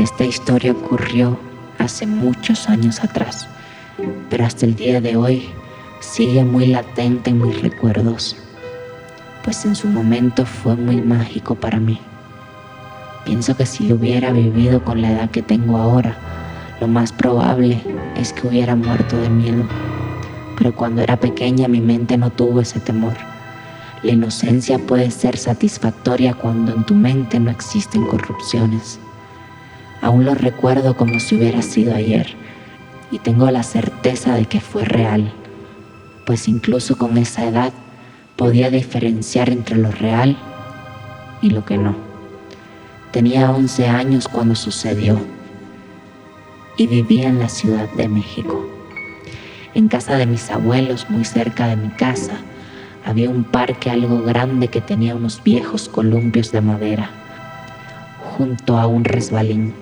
Esta historia ocurrió hace muchos años atrás, pero hasta el día de hoy sigue muy latente en mis recuerdos, pues en su momento fue muy mágico para mí. Pienso que si lo hubiera vivido con la edad que tengo ahora, lo más probable es que hubiera muerto de miedo. Pero cuando era pequeña mi mente no tuvo ese temor. La inocencia puede ser satisfactoria cuando en tu mente no existen corrupciones. Aún lo recuerdo como si hubiera sido ayer y tengo la certeza de que fue real, pues incluso con esa edad podía diferenciar entre lo real y lo que no. Tenía 11 años cuando sucedió y vivía en la Ciudad de México. En casa de mis abuelos, muy cerca de mi casa, había un parque algo grande que tenía unos viejos columpios de madera junto a un resbalín.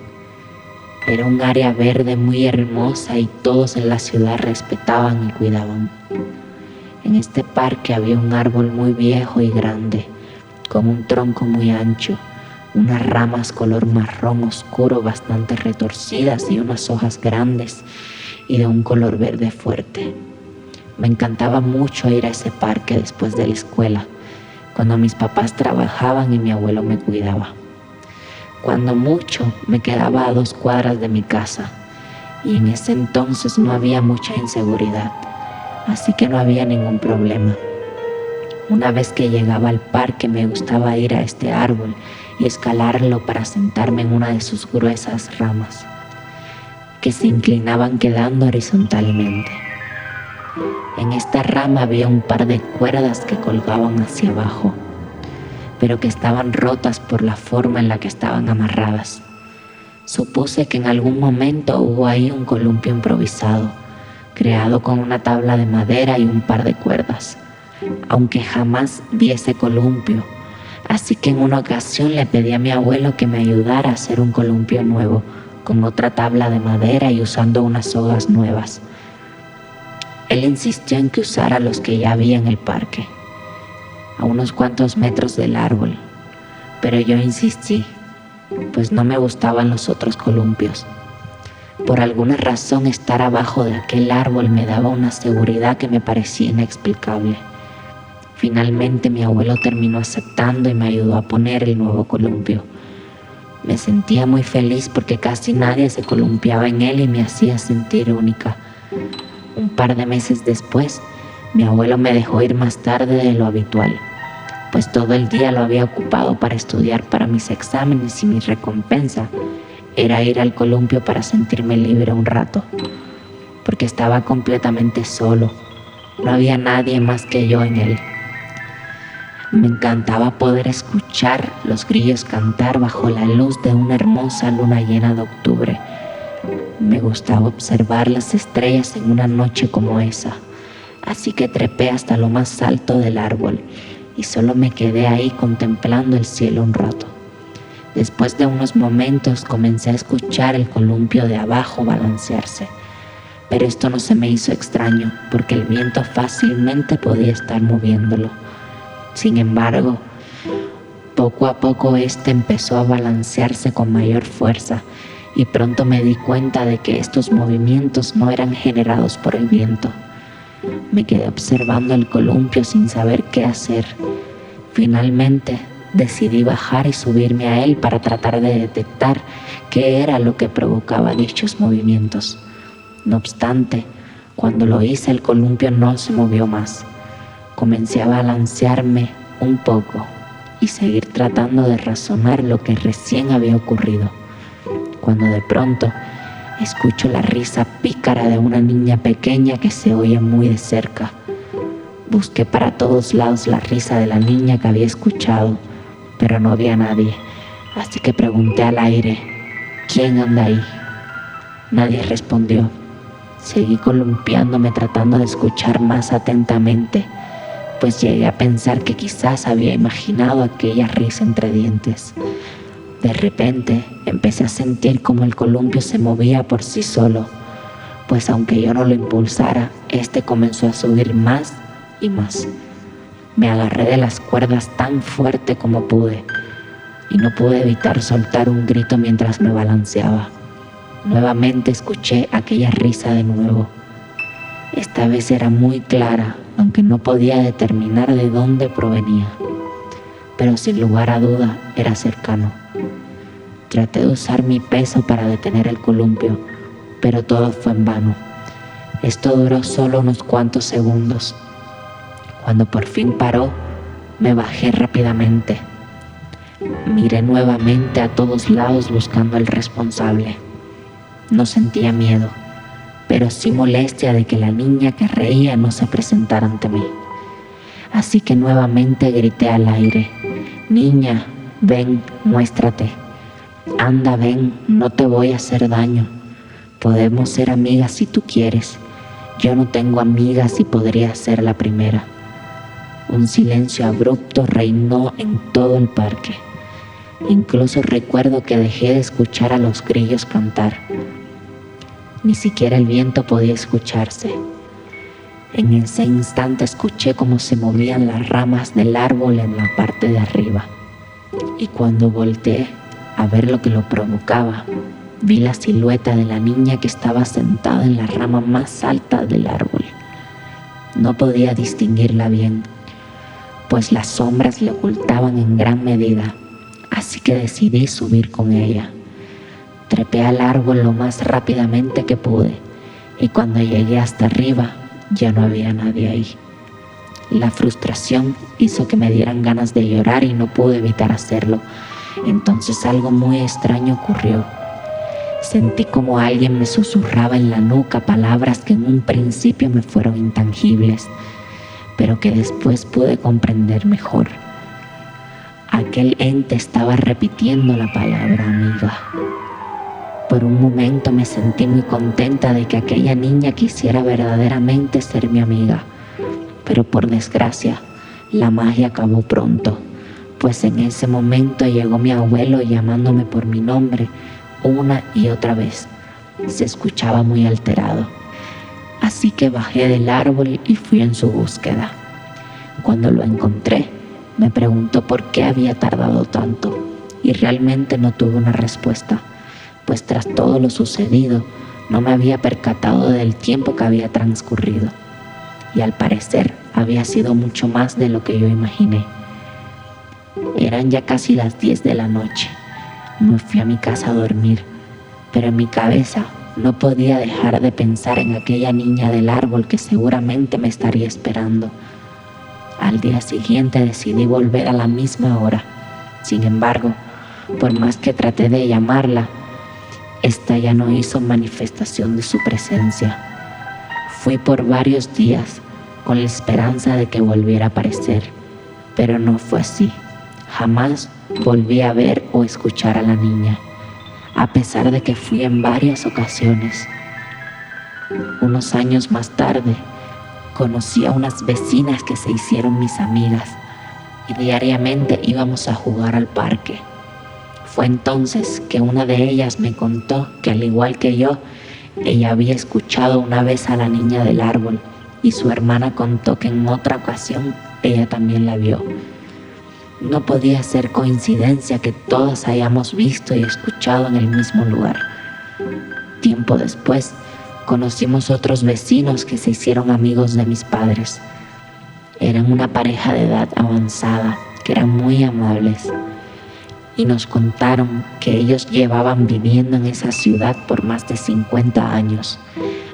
Era un área verde muy hermosa y todos en la ciudad respetaban y cuidaban. En este parque había un árbol muy viejo y grande, con un tronco muy ancho, unas ramas color marrón oscuro bastante retorcidas y unas hojas grandes y de un color verde fuerte. Me encantaba mucho ir a ese parque después de la escuela, cuando mis papás trabajaban y mi abuelo me cuidaba. Cuando mucho me quedaba a 2 cuadras de mi casa y en ese entonces no había mucha inseguridad, así que no había ningún problema. Una vez que llegaba al parque me gustaba ir a este árbol y escalarlo para sentarme en una de sus gruesas ramas, que se inclinaban quedando horizontalmente. En esta rama había un par de cuerdas que colgaban hacia abajo, pero que estaban rotas por la forma en la que estaban amarradas. Supuse que en algún momento hubo ahí un columpio improvisado, creado con una tabla de madera y un par de cuerdas, aunque jamás vi ese columpio, así que en una ocasión le pedí a mi abuelo que me ayudara a hacer un columpio nuevo, con otra tabla de madera y usando unas sogas nuevas. Él insistió en que usara los que ya había en el parque, a unos cuantos metros del árbol, pero yo insistí, pues no me gustaban los otros columpios. Por alguna razón estar abajo de aquel árbol me daba una seguridad que me parecía inexplicable. Finalmente mi abuelo terminó aceptando y me ayudó a poner el nuevo columpio. Me sentía muy feliz porque casi nadie se columpiaba en él y me hacía sentir única. Un par de meses después, mi abuelo me dejó ir más tarde de lo habitual, pues todo el día lo había ocupado para estudiar para mis exámenes y mi recompensa era ir al columpio para sentirme libre un rato, porque estaba completamente solo, no había nadie más que yo en él. Me encantaba poder escuchar los grillos cantar bajo la luz de una hermosa luna llena de octubre. Me gustaba observar las estrellas en una noche como esa, así que trepé hasta lo más alto del árbol y solo me quedé ahí contemplando el cielo un rato. Después de unos momentos comencé a escuchar el columpio de abajo balancearse, pero esto no se me hizo extraño porque el viento fácilmente podía estar moviéndolo. Sin embargo, poco a poco este empezó a balancearse con mayor fuerza y pronto me di cuenta de que estos movimientos no eran generados por el viento. Me quedé observando el columpio sin saber qué hacer. Finalmente decidí bajar y subirme a él para tratar de detectar qué era lo que provocaba dichos movimientos. No obstante, cuando lo hice el columpio no se movió más. Comencé a balancearme un poco y seguir tratando de razonar lo que recién había ocurrido, cuando de pronto escucho la risa pícara de una niña pequeña que se oye muy de cerca. Busqué para todos lados la risa de la niña que había escuchado, pero no había nadie, así que pregunté al aire, ¿quién anda ahí? Nadie respondió. Seguí columpiándome tratando de escuchar más atentamente, pues llegué a pensar que quizás había imaginado aquella risa entre dientes. De repente empecé a sentir como el columpio se movía por sí solo, pues aunque yo no lo impulsara, este comenzó a subir más y más. Me agarré de las cuerdas tan fuerte como pude. y no pude evitar soltar un grito mientras me balanceaba. Nuevamente escuché aquella risa de nuevo. Esta vez era muy clara, aunque no podía determinar de dónde provenía, pero sin lugar a duda era cercano. Traté de usar mi peso para detener el columpio, pero todo fue en vano. Esto duró solo unos cuantos segundos. Cuando por fin paró, me bajé rápidamente. Miré nuevamente a todos lados buscando al responsable. No sentía miedo, pero sí molestia de que la niña que reía no se presentara ante mí. Así que nuevamente grité al aire: «Niña, ven, muéstrate. Anda, ven, no te voy a hacer daño. Podemos ser amigas si tú quieres. Yo no tengo amigas y podría ser la primera». Un silencio abrupto reinó en todo el parque. Incluso recuerdo que dejé de escuchar a los grillos cantar. Ni siquiera el viento podía escucharse. En ese instante escuché cómo se movían las ramas del árbol en la parte de arriba. Y cuando volteé a ver lo que lo provocaba, vi la silueta de la niña que estaba sentada en la rama más alta del árbol. No podía distinguirla bien, pues las sombras le ocultaban en gran medida, así que decidí subir con ella. Trepé al árbol lo más rápidamente que pude, y cuando llegué hasta arriba ya no había nadie ahí. La frustración hizo que me dieran ganas de llorar y no pude evitar hacerlo. Entonces algo muy extraño ocurrió. Sentí como alguien me susurraba en la nuca palabras que en un principio me fueron intangibles, pero que después pude comprender mejor. Aquel ente estaba repitiendo la palabra amiga. Por un momento me sentí muy contenta de que aquella niña quisiera verdaderamente ser mi amiga, pero por desgracia, la magia acabó pronto, pues en ese momento llegó mi abuelo llamándome por mi nombre una y otra vez. Se escuchaba muy alterado. Así que bajé del árbol y fui en su búsqueda. Cuando lo encontré, me preguntó por qué había tardado tanto, y realmente no tuve una respuesta, pues tras todo lo sucedido, no me había percatado del tiempo que había transcurrido, y al parecer había sido mucho más de lo que yo imaginé. Eran ya casi las 10 de la noche. Me fui a mi casa a dormir, pero en mi cabeza no podía dejar de pensar en aquella niña del árbol que seguramente me estaría esperando. Al día siguiente decidí volver a la misma hora. Sin embargo, por más que traté de llamarla, esta ya no hizo manifestación de su presencia. Fui por varios días con la esperanza de que volviera a aparecer, pero no fue así. Jamás volví a ver o escuchar a la niña, a pesar de que fui en varias ocasiones. Unos años más tarde, conocí a unas vecinas que se hicieron mis amigas y diariamente íbamos a jugar al parque. Fue entonces que una de ellas me contó que, al igual que yo, ella había escuchado una vez a la niña del árbol, y su hermana contó que en otra ocasión ella también la vio. No podía ser coincidencia que todas hayamos visto y escuchado en el mismo lugar. Tiempo después, conocimos otros vecinos que se hicieron amigos de mis padres. Eran una pareja de edad avanzada, que eran muy amables, y nos contaron que ellos llevaban viviendo en esa ciudad por más de 50 años.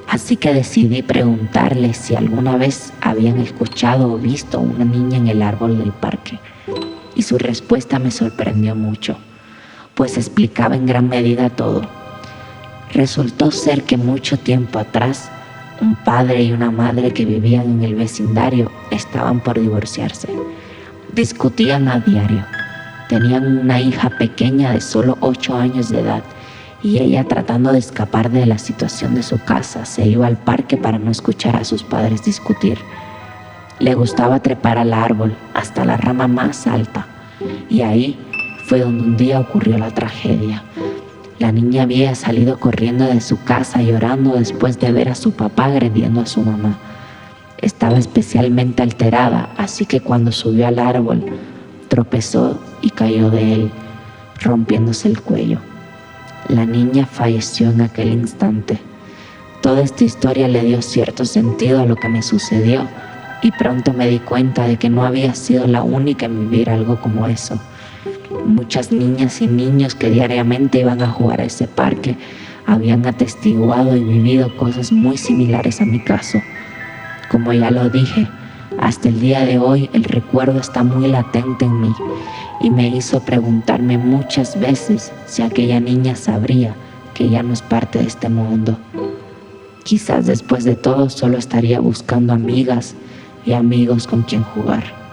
Así que decidí preguntarles si alguna vez habían escuchado o visto una niña en el árbol del parque. Y su respuesta me sorprendió mucho, pues explicaba en gran medida todo. Resultó ser que mucho tiempo atrás, un padre y una madre que vivían en el vecindario estaban por divorciarse. Discutían a diario. Tenían una hija pequeña de solo 8 años de edad, y ella, tratando de escapar de la situación de su casa, se iba al parque para no escuchar a sus padres discutir. Le gustaba trepar al árbol hasta la rama más alta, y ahí fue donde un día ocurrió la tragedia. La niña había salido corriendo de su casa llorando después de ver a su papá agrediendo a su mamá. Estaba especialmente alterada, así que cuando subió al árbol, tropezó y cayó de él. rompiéndose el cuello. La niña falleció en aquel instante. Toda esta historia le dio cierto sentido a lo que me sucedió y pronto me di cuenta de que no había sido la única en vivir algo como eso. Muchas niñas y niños que diariamente iban a jugar a ese parque habían atestiguado y vivido cosas muy similares a mi caso. Como ya lo dije, hasta el día de hoy el recuerdo está muy latente en mí y me hizo preguntarme muchas veces si aquella niña sabría que ya no es parte de este mundo. Quizás después de todo solo estaría buscando amigas y amigos con quien jugar.